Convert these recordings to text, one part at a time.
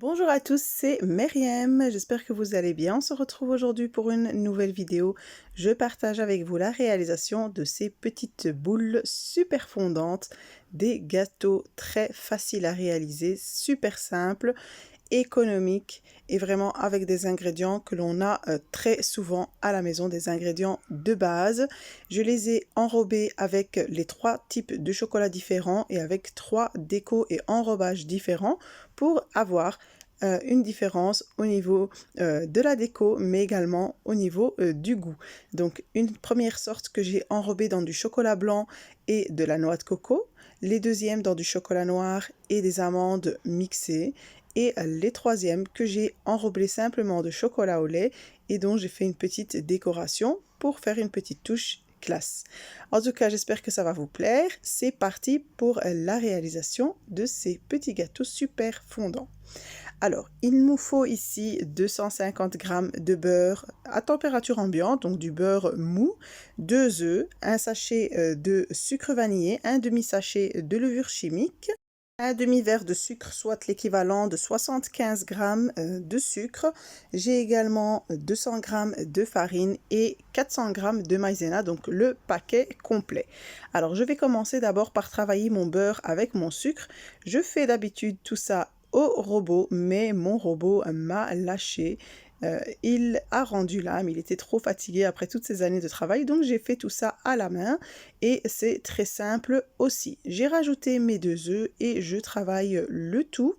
Bonjour à tous, c'est Myriam, j'espère que vous allez bien. On se retrouve aujourd'hui pour une nouvelle vidéo. Je partage avec vous la réalisation de ces petites boules super fondantes, des gâteaux très faciles à réaliser, super simples, économiques et vraiment avec des ingrédients que l'on a très souvent à la maison, des ingrédients de base. Je les ai enrobés avec les 3 types de chocolat différents et avec 3 décos et enrobages différents pour avoir une différence au niveau de la déco, mais également au niveau du goût. Donc une première sorte que j'ai enrobée dans du chocolat blanc et de la noix de coco, les deuxièmes dans du chocolat noir et des amandes mixées, et les troisièmes que j'ai enrobés simplement de chocolat au lait et dont j'ai fait une petite décoration pour faire une petite touche classe. En tout cas, j'espère que ça va vous plaire. C'est parti pour la réalisation de ces petits gâteaux super fondants. Alors, il nous faut ici 250 g de beurre à température ambiante, donc du beurre mou, 2 œufs, un sachet de sucre vanillé, un demi-sachet de levure chimique, un demi-verre de sucre, soit l'équivalent de 75 g de sucre. J'ai également 200 g de farine et 400 g de maïzena, donc le paquet complet. Alors, je vais commencer d'abord par travailler mon beurre avec mon sucre. Je fais d'habitude tout ça au robot, mais mon robot m'a lâché. Il a rendu l'âme, il était trop fatigué après toutes ces années de travail, donc j'ai fait tout ça à la main et c'est très simple aussi. J'ai rajouté mes 2 œufs et je travaille le tout.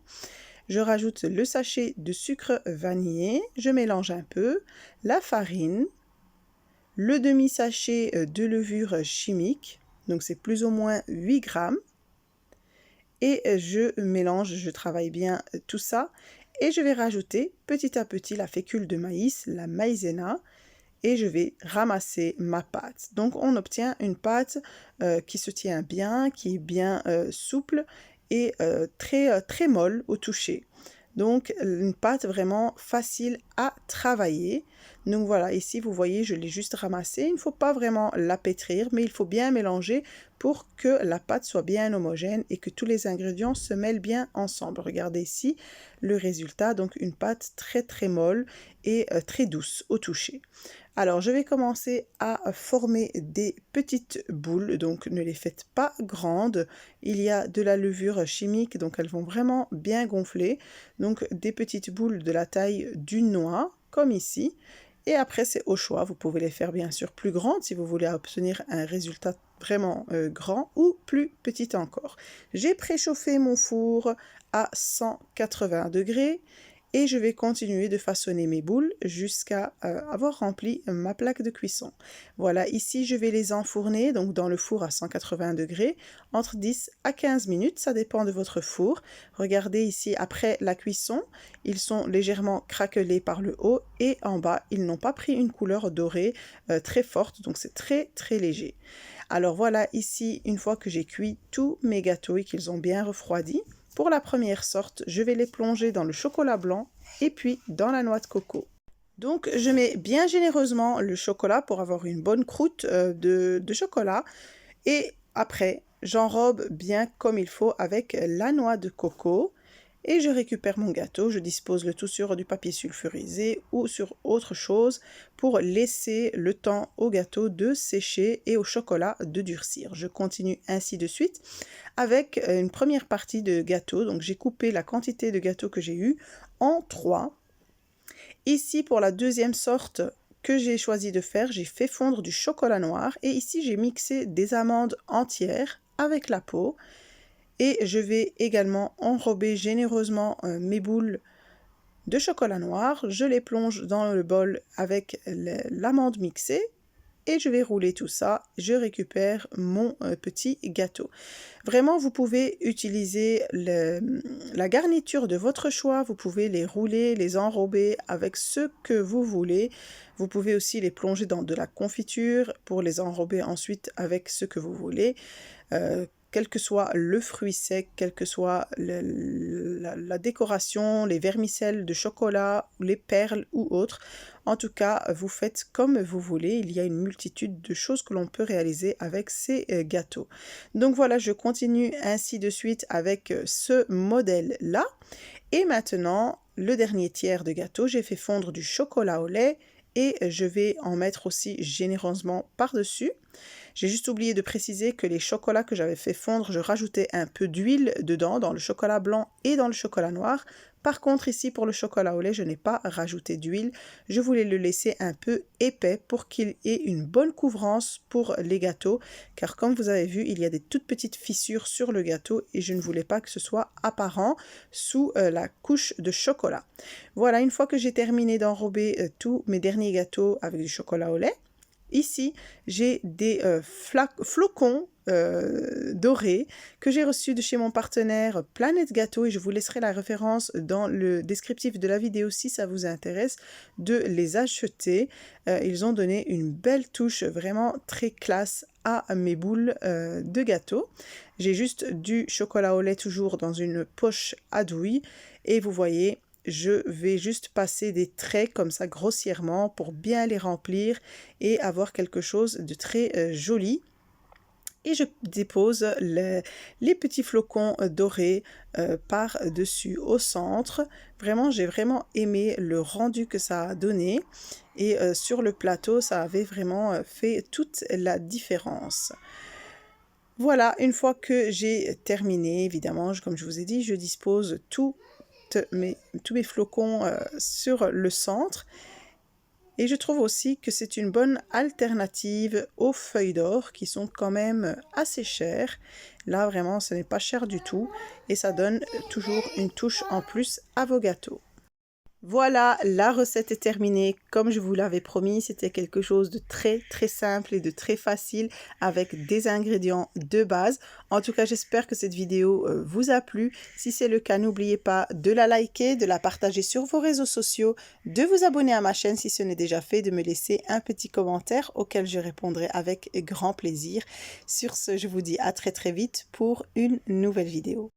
Je rajoute le sachet de sucre vanillé, je mélange un peu, la farine, le demi-sachet de levure chimique, donc c'est plus ou moins 8 grammes, et je mélange, je travaille bien tout ça et je vais rajouter petit à petit la fécule de maïs, la maïzena, et je vais ramasser ma pâte. Donc on obtient une pâte qui se tient bien, qui est bien souple et très molle au toucher. Donc une pâte vraiment facile à travailler. Donc voilà, ici vous voyez, je l'ai juste ramassée. Il ne faut pas vraiment la pétrir, mais il faut bien mélanger pour que la pâte soit bien homogène et que tous les ingrédients se mêlent bien ensemble. Regardez ici le résultat, donc une pâte très molle et très douce au toucher. Alors, je vais commencer à former des petites boules, donc ne les faites pas grandes. Il y a de la levure chimique, donc elles vont vraiment bien gonfler. Donc, des petites boules de la taille d'une noix, comme ici. Et après, c'est au choix. Vous pouvez les faire bien sûr plus grandes si vous voulez obtenir un résultat vraiment grand ou plus petit encore. J'ai préchauffé mon four à 180 degrés et je vais continuer de façonner mes boules jusqu'à avoir rempli ma plaque de cuisson. Voilà, ici je vais les enfourner donc dans le four à 180 degrés entre 10 à 15 minutes, ça dépend de votre four. Regardez ici, après la cuisson, ils sont légèrement craquelés par le haut et en bas, ils n'ont pas pris une couleur dorée très forte, donc c'est très léger. Alors voilà, ici, une fois que j'ai cuit tous mes gâteaux et qu'ils ont bien refroidi, pour la première sorte, je vais les plonger dans le chocolat blanc et puis dans la noix de coco. Donc je mets bien généreusement le chocolat pour avoir une bonne croûte de chocolat et après j'enrobe bien comme il faut avec la noix de coco et je récupère mon gâteau, je dispose le tout sur du papier sulfurisé ou sur autre chose pour laisser le temps au gâteau de sécher et au chocolat de durcir. Je continue ainsi de suite avec une première partie de gâteau. Donc j'ai coupé la quantité de gâteau que j'ai eu en 3. Ici, pour la deuxième sorte que j'ai choisi de faire, j'ai fait fondre du chocolat noir et ici j'ai mixé des amandes entières avec la peau et je vais également enrober généreusement mes boules de chocolat noir. Je les plonge dans le bol avec l'amande mixée et je vais rouler tout ça, je récupère mon petit gâteau. Vraiment, vous pouvez utiliser la garniture de votre choix, vous pouvez les rouler, les enrober avec ce que vous voulez. Vous pouvez aussi les plonger dans de la confiture pour les enrober ensuite avec ce que vous voulez. quel que soit le fruit sec, quelle que soit la décoration, les vermicelles de chocolat, les perles ou autres. En tout cas, vous faites comme vous voulez. Il y a une multitude de choses que l'on peut réaliser avec ces gâteaux. Donc voilà, je continue ainsi de suite avec ce modèle-là. Et maintenant, le dernier tiers de gâteau, j'ai fait fondre du chocolat au lait et je vais en mettre aussi généreusement par-dessus. J'ai juste oublié de préciser que les chocolats que j'avais fait fondre, je rajoutais un peu d'huile dedans, dans le chocolat blanc et dans le chocolat noir. Par contre, ici, pour le chocolat au lait, je n'ai pas rajouté d'huile. Je voulais le laisser un peu épais pour qu'il ait une bonne couvrance pour les gâteaux. Car comme vous avez vu, il y a des toutes petites fissures sur le gâteau et je ne voulais pas que ce soit apparent sous la couche de chocolat. Voilà, une fois que j'ai terminé d'enrober tous mes derniers gâteaux avec du chocolat au lait, ici, j'ai des flocons dorés que j'ai reçus de chez mon partenaire Planète Gâteau et je vous laisserai la référence dans le descriptif de la vidéo si ça vous intéresse de les acheter. Ils ont donné une belle touche vraiment très classe à mes boules de gâteau. J'ai juste du chocolat au lait toujours dans une poche à douille et vous voyez, je vais juste passer des traits comme ça grossièrement pour bien les remplir et avoir quelque chose de très joli. Et je dépose les petits flocons dorés par-dessus au centre. Vraiment, j'ai vraiment aimé le rendu que ça a donné. Et sur le plateau, ça avait vraiment fait toute la différence. Voilà, une fois que j'ai terminé, évidemment, comme je vous ai dit, je dispose tous mes flocons sur le centre. Et je trouve aussi que c'est une bonne alternative aux feuilles d'or qui sont quand même assez chères. Là, vraiment, ce n'est pas cher du tout et ça donne toujours une touche en plus à vos gâteaux. Voilà, la recette est terminée. Comme je vous l'avais promis, c'était quelque chose de très simple et de très facile avec des ingrédients de base. En tout cas, j'espère que cette vidéo vous a plu. Si c'est le cas, n'oubliez pas de la liker, de la partager sur vos réseaux sociaux, de vous abonner à ma chaîne si ce n'est déjà fait, de me laisser un petit commentaire auquel je répondrai avec grand plaisir. Sur ce, je vous dis à très vite pour une nouvelle vidéo.